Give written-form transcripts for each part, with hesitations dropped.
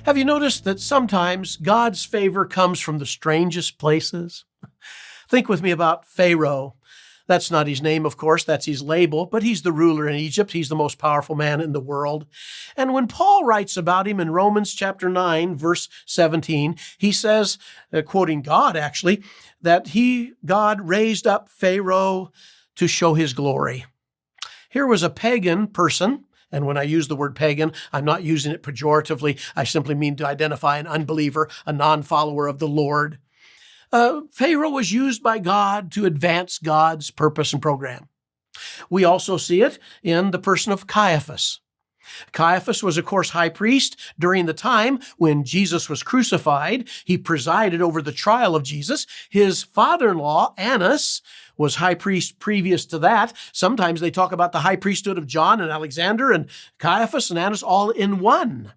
Have you noticed that sometimes God's favor comes from the strangest places? Think with me about Pharaoh. That's not his name, of course, that's his label, but he's the ruler in Egypt. He's the most powerful man in the world. And when Paul writes about him in Romans chapter 9, verse 17, he says, quoting God actually, that God raised up Pharaoh to show his glory. Here was a pagan person. And when I use the word pagan, I'm not using it pejoratively. I simply mean to identify an unbeliever, a non-follower of the Lord. Pharaoh was used by God to advance God's purpose and program. We also see it in the person of Caiaphas. Caiaphas was, of course, high priest during the time when Jesus was crucified. He presided over the trial of Jesus. His father-in-law, Annas, was high priest previous to that. Sometimes they talk about the high priesthood of John and Alexander and Caiaphas and Annas all in one.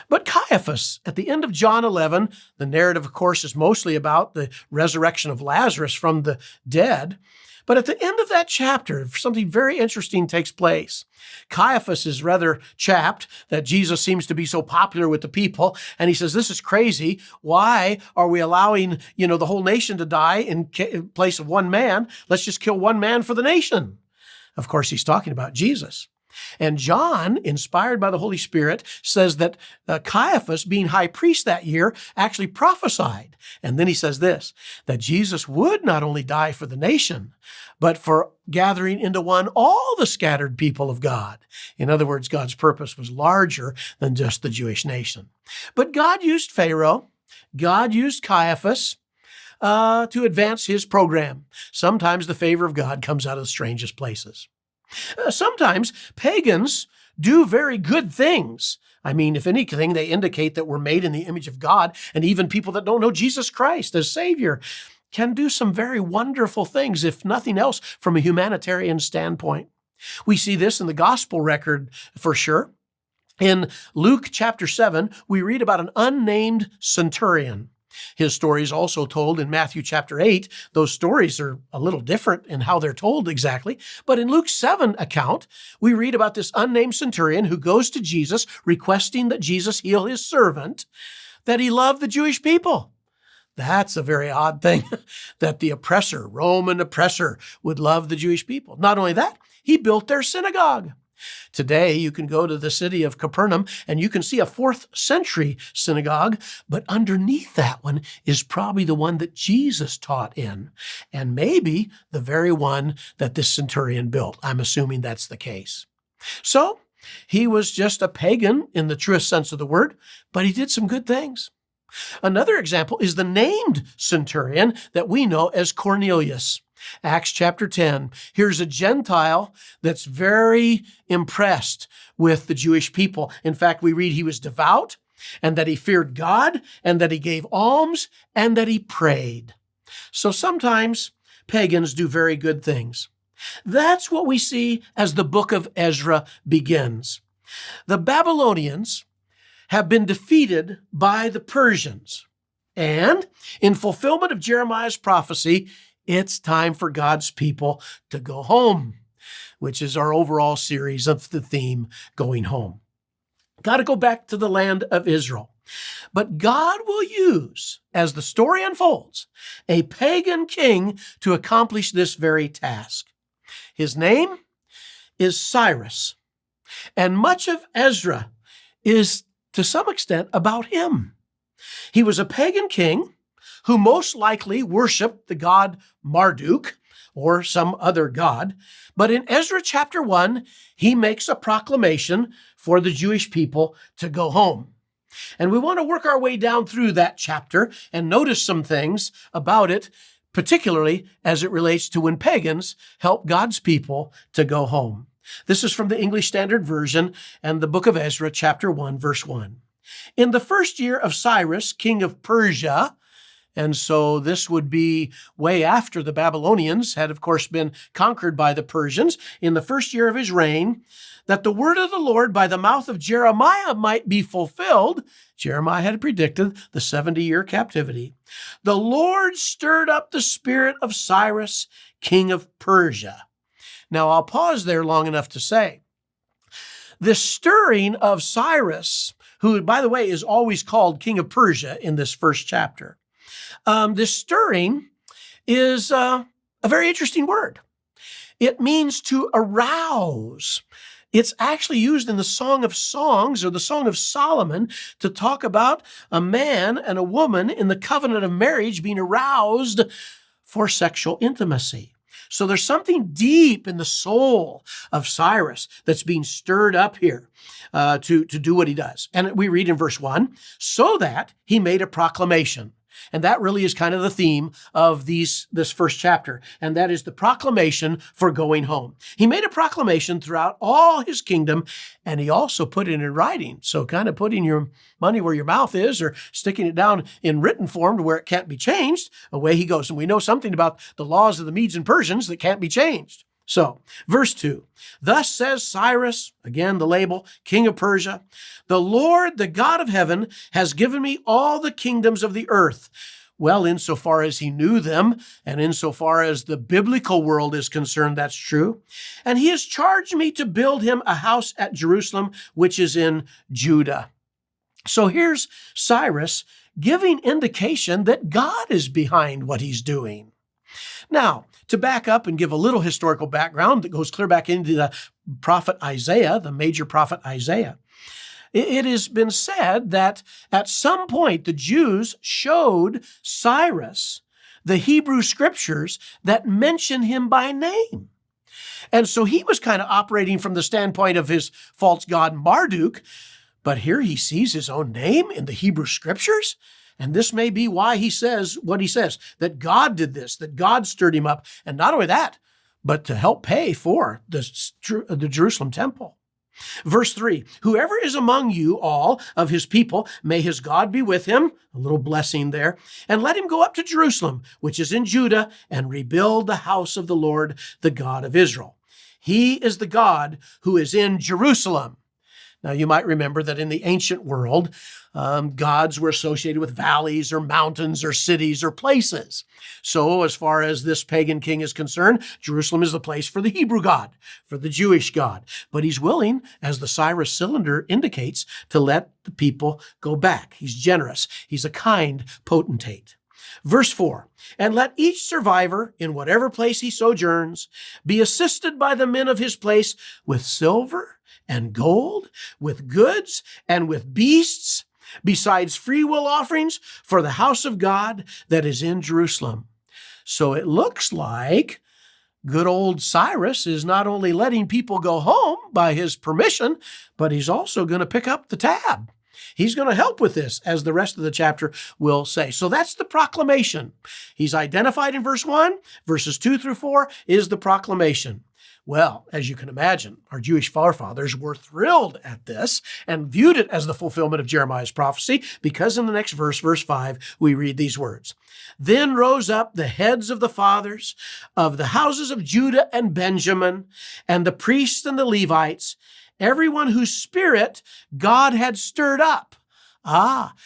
But Caiaphas, at the end of John 11, the narrative, of course, is mostly about the resurrection of Lazarus from the dead. But at the end of that chapter, something very interesting takes place. Caiaphas is rather chapped that Jesus seems to be so popular with the people. And he says, this is crazy. Why are we allowing, the whole nation to die in place of one man? Let's just kill one man for the nation. Of course, he's talking about Jesus. And John, inspired by the Holy Spirit, says that Caiaphas, being high priest that year, actually prophesied. And then he says this, that Jesus would not only die for the nation, but for gathering into one all the scattered people of God. In other words, God's purpose was larger than just the Jewish nation. But God used Pharaoh, God used Caiaphas, to advance his program. Sometimes the favor of God comes out of the strangest places. Sometimes pagans do very good things. I mean, if anything, they indicate that we're made in the image of God, and even people that don't know Jesus Christ as Savior can do some very wonderful things, if nothing else, from a humanitarian standpoint. We see this in the gospel record for sure. In Luke chapter 7, we read about an unnamed centurion. His story is also told in Matthew chapter 8. Those stories are a little different in how they're told exactly. But in Luke's 7 account, we read about this unnamed centurion who goes to Jesus requesting that Jesus heal his servant, that he loved the Jewish people. That's a very odd thing that the oppressor, Roman oppressor, would love the Jewish people. Not only that, he built their synagogue. Today, you can go to the city of Capernaum and you can see a 4th century synagogue, but underneath that one is probably the one that Jesus taught in, and maybe the very one that this centurion built. I'm assuming that's the case. So, he was just a pagan in the truest sense of the word, but he did some good things. Another example is the named centurion that we know as Cornelius. Acts chapter 10. Here's a Gentile that's very impressed with the Jewish people. In fact, we read he was devout and that he feared God and that he gave alms and that he prayed. So sometimes pagans do very good things. That's what we see as the book of Ezra begins. The Babylonians have been defeated by the Persians. And in fulfillment of Jeremiah's prophecy, it's time for God's people to go home, which is our overall series of the theme, Going Home. Got to go back to the land of Israel. But God will use, as the story unfolds, a pagan king to accomplish this very task. His name is Cyrus, and much of Ezra is, to some extent, about him. He was a pagan king who most likely worshiped the god Marduk or some other god. But in Ezra chapter 1, he makes a proclamation for the Jewish people to go home. And we want to work our way down through that chapter and notice some things about it, particularly as it relates to when pagans help God's people to go home. This is from the English Standard Version and the book of Ezra, chapter 1, verse 1. In the first year of Cyrus, king of Persia, and so this would be way after the Babylonians had, of course, been conquered by the Persians, in the first year of his reign, that the word of the Lord by the mouth of Jeremiah might be fulfilled. Jeremiah had predicted the 70-year captivity. The Lord stirred up the spirit of Cyrus, king of Persia. Now, I'll pause there long enough to say, the stirring of Cyrus, who, by the way, is always called king of Persia in this first chapter. This stirring is a very interesting word. It means to arouse. It's actually used in the Song of Songs or the Song of Solomon to talk about a man and a woman in the covenant of marriage being aroused for sexual intimacy. So there's something deep in the soul of Cyrus that's being stirred up here to do what he does. And we read in verse 1, so that he made a proclamation. And that really is kind of the theme of this first chapter. And that is the proclamation for going home. He made a proclamation throughout all his kingdom, and he also put it in writing. So kind of putting your money where your mouth is, or sticking it down in written form to where it can't be changed. Away he goes. And we know something about the laws of the Medes and Persians that can't be changed. So, verse 2, thus says Cyrus, again the label, king of Persia, the Lord, the God of heaven, has given me all the kingdoms of the earth. Well, insofar as he knew them, and insofar as the biblical world is concerned, that's true. And he has charged me to build him a house at Jerusalem, which is in Judah. So here's Cyrus giving indication that God is behind what he's doing. Now, to back up and give a little historical background that goes clear back into the prophet Isaiah, the major prophet Isaiah, it has been said that at some point the Jews showed Cyrus the Hebrew scriptures that mention him by name. And so he was kind of operating from the standpoint of his false god Marduk, but here he sees his own name in the Hebrew scriptures. And this may be why he says what he says, that God did this, that God stirred him up. And not only that, but to help pay for the Jerusalem temple. Verse 3, whoever is among you all of his people, may his God be with him, a little blessing there, and let him go up to Jerusalem, which is in Judah, and rebuild the house of the Lord, the God of Israel. He is the God who is in Jerusalem. Now, you might remember that in the ancient world, gods were associated with valleys or mountains or cities or places. So as far as this pagan king is concerned, Jerusalem is the place for the Hebrew God, for the Jewish God. But he's willing, as the Cyrus cylinder indicates, to let the people go back. He's generous. He's a kind potentate. Verse 4, and let each survivor in whatever place he sojourns be assisted by the men of his place with silver and gold, with goods and with beasts, besides freewill offerings for the house of God that is in Jerusalem. So it looks like good old Cyrus is not only letting people go home by his permission, but he's also going to pick up the tab. He's going to help with this, as the rest of the chapter will say. So that's the proclamation. He's identified in verse 1. Verses 2 through 4 is the proclamation. Well, as you can imagine, our Jewish forefathers were thrilled at this and viewed it as the fulfillment of Jeremiah's prophecy, because in the next verse, verse 5, we read these words. Then rose up the heads of the fathers of the houses of Judah and Benjamin, and the priests and the Levites, everyone whose spirit God had stirred up.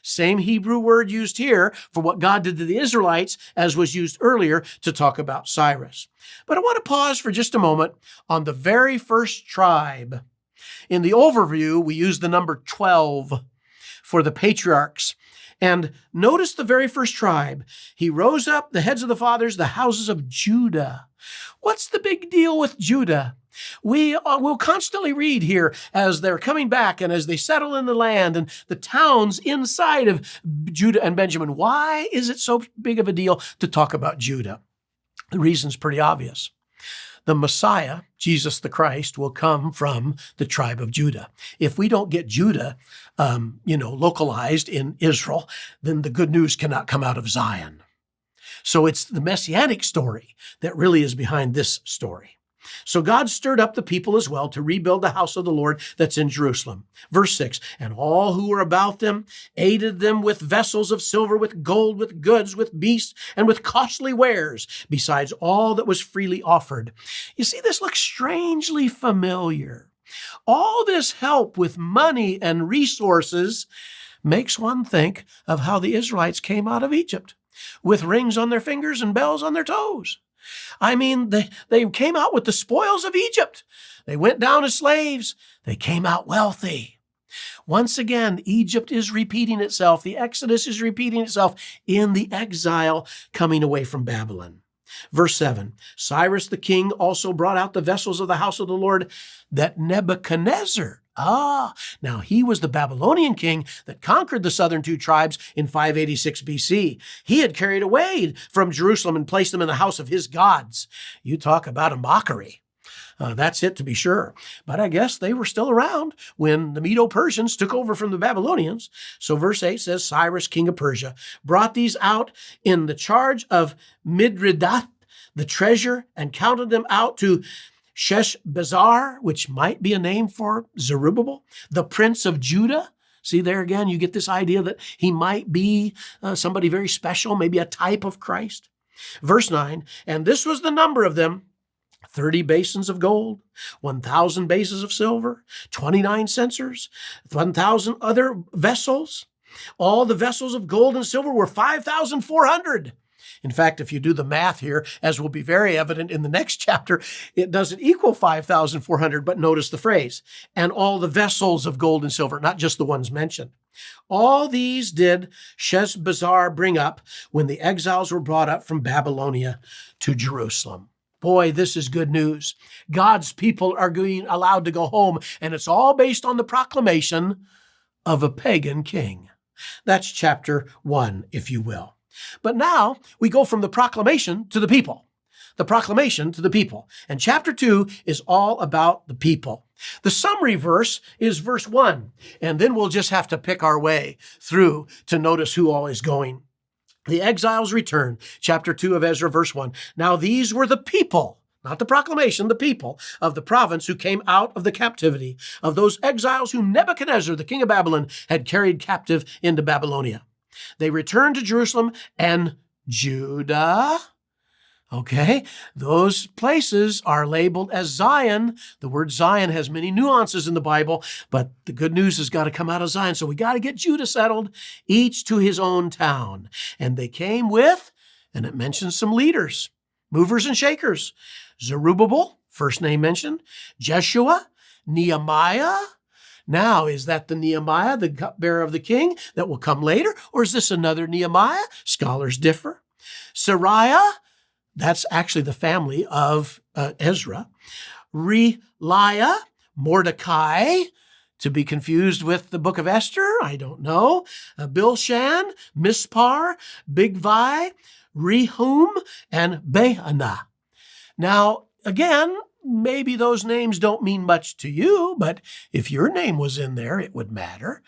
Same Hebrew word used here for what God did to the Israelites as was used earlier to talk about Cyrus. But I want to pause for just a moment on the very first tribe. In the overview, we use the number 12 for the patriarchs. And notice the very first tribe. He rose up the heads of the fathers, the houses of Judah. What's the big deal with Judah? We will constantly read here as they're coming back and as they settle in the land and the towns inside of Judah and Benjamin. Why is it so big of a deal to talk about Judah? The reason's pretty obvious. The Messiah, Jesus the Christ, will come from the tribe of Judah. If we don't get Judah, localized in Israel, then the good news cannot come out of Zion. So it's the messianic story that really is behind this story. So God stirred up the people as well to rebuild the house of the Lord that's in Jerusalem. Verse 6, and all who were about them aided them with vessels of silver, with gold, with goods, with beasts, and with costly wares, besides all that was freely offered. You see, this looks strangely familiar. All this help with money and resources makes one think of how the Israelites came out of Egypt, with rings on their fingers and bells on their toes. I mean, they came out with the spoils of Egypt. They went down as slaves. They came out wealthy. Once again, Egypt is repeating itself. The Exodus is repeating itself in the exile coming away from Babylon. Verse 7, Cyrus the king also brought out the vessels of the house of the Lord that Nebuchadnezzar, now he was the Babylonian king that conquered the southern two tribes in 586 BC. He had carried away from Jerusalem and placed them in the house of his gods. You talk about a mockery. That's it, to be sure. But I guess they were still around when the Medo-Persians took over from the Babylonians. So verse 8 says, Cyrus, king of Persia, brought these out in the charge of Mithridath, the treasurer, and counted them out to Sheshbazzar, which might be a name for Zerubbabel, the prince of Judah. See, there again, you get this idea that he might be somebody very special, maybe a type of Christ. Verse 9, and this was the number of them, 30 basins of gold, 1,000 bases of silver, 29 censers, 1,000 other vessels. All the vessels of gold and silver were 5,400. In fact, if you do the math here, as will be very evident in the next chapter, it doesn't equal 5,400, but notice the phrase, and all the vessels of gold and silver, not just the ones mentioned. All these did Sheshbazzar bring up when the exiles were brought up from Babylonia to Jerusalem. Boy, this is good news. God's people are being allowed to go home, and it's all based on the proclamation of a pagan king. That's chapter 1, if you will. But now we go from the proclamation to the people. The proclamation to the people. And chapter 2 is all about the people. The summary verse is verse 1, and then we'll just have to pick our way through to notice who all is going. The Exiles Return, chapter 2 of Ezra, verse 1. Now these were the people, not the proclamation, the people of the province who came out of the captivity of those exiles whom Nebuchadnezzar, the king of Babylon, had carried captive into Babylonia. They returned to Jerusalem and Judah. Okay, those places are labeled as Zion. The word Zion has many nuances in the Bible, but the good news has got to come out of Zion. So we got to get Judah settled, each to his own town. And they came with, and it mentions some leaders, movers and shakers. Zerubbabel, first name mentioned, Jeshua, Nehemiah. Now, is that the Nehemiah, the cupbearer of the king, that will come later? Or is this another Nehemiah? Scholars differ. Sariah, that's actually the family of Ezra. Reliah, Mordecai, to be confused with the book of Esther, I don't know. Bilshan, Mispar, Bigvai, Rehum, and Baanah. Now, again, maybe those names don't mean much to you, but if your name was in there, it would matter.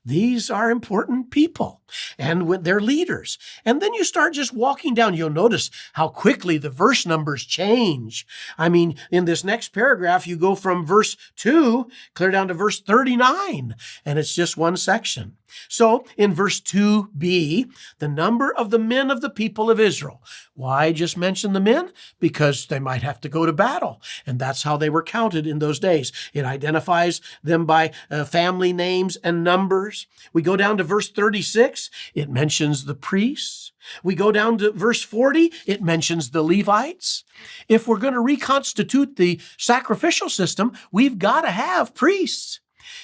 These are important people, and when they're leaders. And then you start just walking down, you'll notice how quickly the verse numbers change. I mean, in this next paragraph, you go from verse 2 clear down to verse 39, and it's just one section. So in verse 2b, the number of the men of the people of Israel. Why just mention the men? Because they might have to go to battle, and that's how they were counted in those days. It identifies them by family names and numbers. We go down to verse 36, it mentions the priests. We go down to verse 40, it mentions the Levites. If we're going to reconstitute the sacrificial system, we've got to have priests.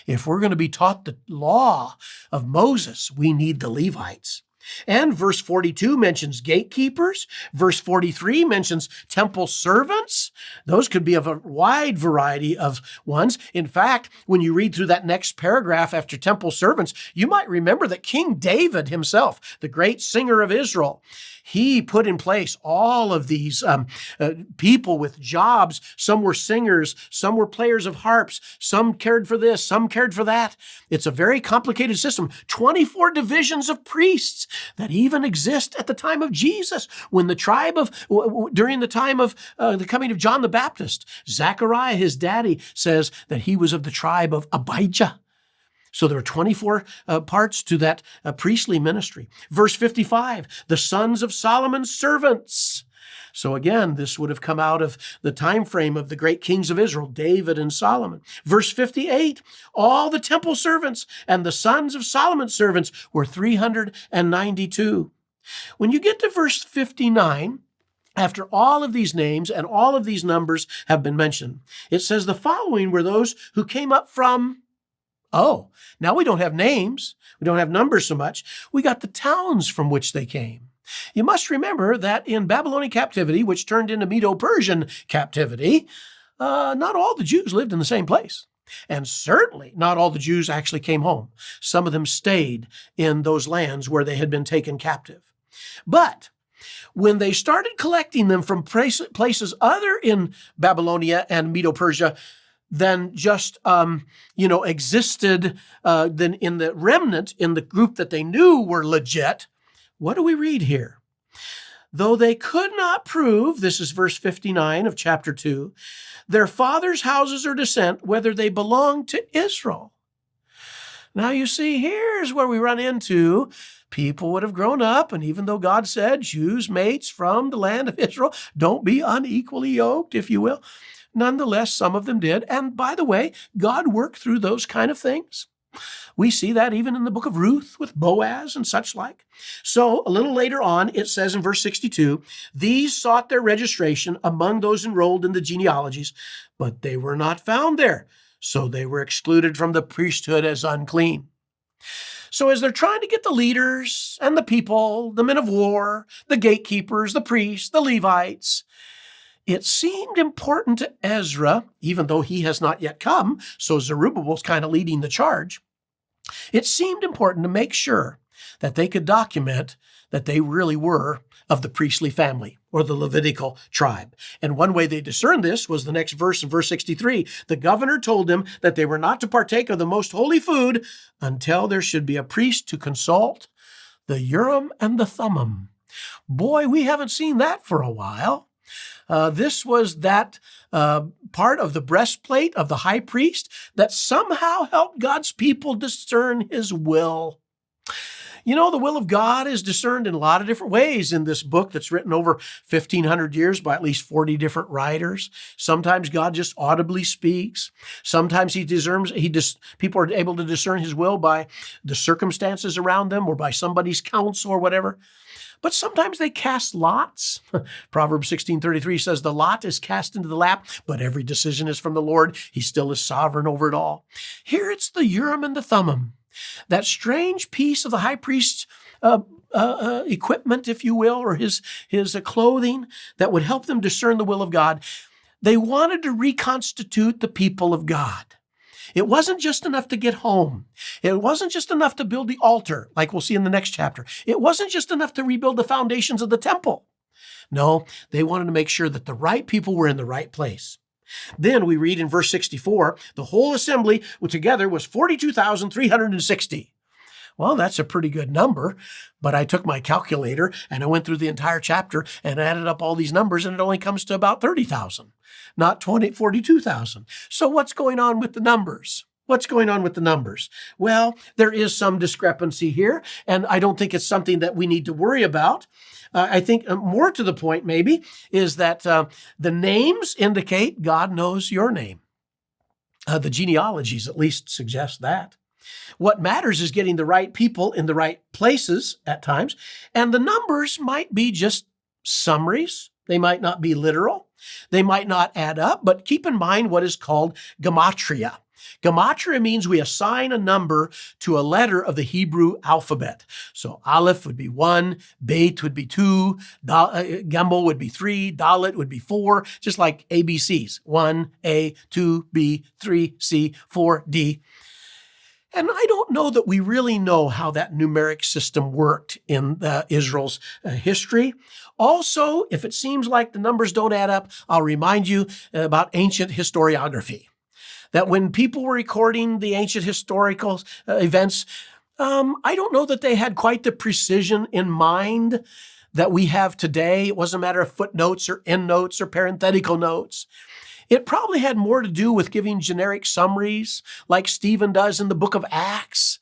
If we're going to be taught the law of Moses, we need the Levites. And verse 42 mentions gatekeepers. Verse 43 mentions temple servants. Those could be of a wide variety of ones. In fact, when you read through that next paragraph after temple servants, you might remember that King David himself, the great singer of Israel, he put in place all of these people with jobs. Some were singers, some were players of harps, some cared for this, some cared for that. It's a very complicated system. 24 divisions of priests that even exist at the time of Jesus, when during the time of the coming of John the Baptist. Zechariah, his daddy, says that he was of the tribe of Abijah. So there are 24 parts to that priestly ministry. Verse 55, the sons of Solomon's servants. So again, this would have come out of the time frame of the great kings of Israel, David and Solomon. Verse 58, all the temple servants and the sons of Solomon's servants were 392. When you get to verse 59, after all of these names and all of these numbers have been mentioned, it says the following were those who came up from Oh, now we don't have names. We don't have numbers so much. We got the towns from which they came. You must remember that in Babylonian captivity, which turned into Medo-Persian captivity, not all the Jews lived in the same place. And certainly not all the Jews actually came home. Some of them stayed in those lands where they had been taken captive. But when they started collecting them from places other in Babylonia and Medo-Persia than just, existed then in the remnant, in the group that they knew were legit, what do we read here? Though they could not prove, this is verse 59 of chapter 2, their fathers' houses or descent, whether they belonged to Israel. Now you see, here's where we run into people would have grown up, and even though God said, Jews, mates from the land of Israel, don't be unequally yoked, if you will, nonetheless, some of them did. And by the way, God worked through those kind of things. We see that even in the book of Ruth with Boaz and such like. So a little later on, it says in verse 62, these sought their registration among those enrolled in the genealogies, but they were not found there. So they were excluded from the priesthood as unclean. So as they're trying to get the leaders and the people, the men of war, the gatekeepers, the priests, the Levites, it seemed important to Ezra, even though he has not yet come, so Zerubbabel's kind of leading the charge. It seemed important to make sure that they could document that they really were of the priestly family or the Levitical tribe. And one way they discerned this was the next verse in verse 63. The governor told them that they were not to partake of the most holy food until there should be a priest to consult the Urim and the Thummim. Boy, we haven't seen that for a while. This was that part of the breastplate of the high priest that somehow helped God's people discern his will. You know, the will of God is discerned in a lot of different ways in this book that's written over 1,500 years by at least 40 different writers. Sometimes God just audibly speaks. Sometimes people are able to discern his will by the circumstances around them or by somebody's counsel or whatever. But sometimes they cast lots. Proverbs 16:33 says, the lot is cast into the lap, but every decision is from the Lord. He still is sovereign over it all. Here it's the Urim and the Thummim, that strange piece of the high priest's equipment, if you will, or his clothing that would help them discern the will of God. They wanted to reconstitute the people of God. It wasn't just enough to get home. It wasn't just enough to build the altar, like we'll see in the next chapter. It wasn't just enough to rebuild the foundations of the temple. No, they wanted to make sure that the right people were in the right place. Then we read in verse 64, the whole assembly together was 42,360. Well, that's a pretty good number, but I took my calculator and I went through the entire chapter and added up all these numbers, and it only comes to about 30,000, not 42,000. So what's going on with the numbers? What's going on with the numbers? Well, there is some discrepancy here, and I don't think it's something that we need to worry about. I think more to the point maybe is that the names indicate God knows your name. The genealogies at least suggest that. What matters is getting the right people in the right places at times, and the numbers might be just summaries. They might not be literal. They might not add up, but keep in mind what is called gematria. Gematria means we assign a number to a letter of the Hebrew alphabet. So Aleph would be 1, Beit would be 2, Gimel would be 3, Dalet would be 4, just like ABCs. 1, A, 2, B, 3, C, 4, D. And I don't know that we really know how that numeric system worked in Israel's history. Also, if it seems like the numbers don't add up, I'll remind you about ancient historiography. That when people were recording the ancient historical events, I don't know that they had quite the precision in mind that we have today. It wasn't a matter of footnotes or endnotes or parenthetical notes. It probably had more to do with giving generic summaries like Stephen does in the book of Acts,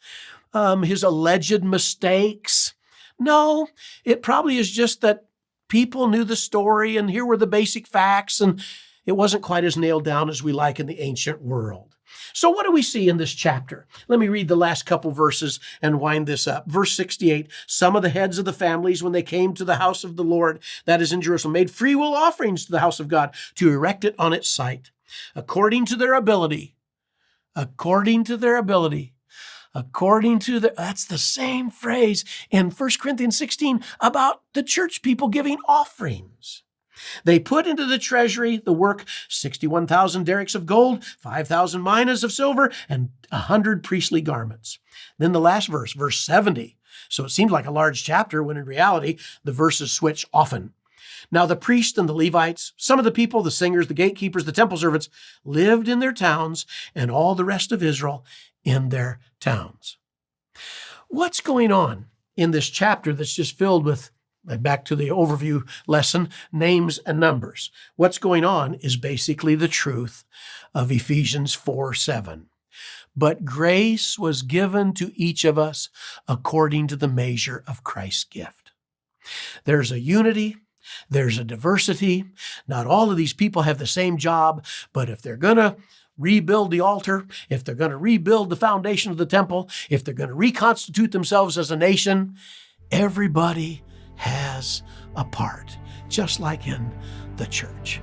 his alleged mistakes. No, it probably is just that people knew the story and here were the basic facts, and it wasn't quite as nailed down as we like in the ancient world. So what do we see in this chapter? Let me read the last couple verses and wind this up. Verse 68, some of the heads of the families, when they came to the house of the Lord, that is in Jerusalem, made free will offerings to the house of God to erect it on its site, according to their ability. according to their ability. That's the same phrase in 1 Corinthians 16 about the church people giving offerings. They put into the treasury the work 61,000 derricks of gold, 5,000 minas of silver, and 100 priestly garments. Then the last verse, verse 70. So it seems like a large chapter when in reality the verses switch often. Now the priests and the Levites, some of the people, the singers, the gatekeepers, the temple servants, lived in their towns, and all the rest of Israel in their towns. What's going on in this chapter that's just filled with, back to the overview lesson, names and numbers? What's going on is basically the truth of Ephesians 4:7. But grace was given to each of us according to the measure of Christ's gift. There's a unity. There's a diversity. Not all of these people have the same job, but if they're going to rebuild the altar, if they're going to rebuild the foundation of the temple, if they're going to reconstitute themselves as a nation, everybody has a part, just like in the church.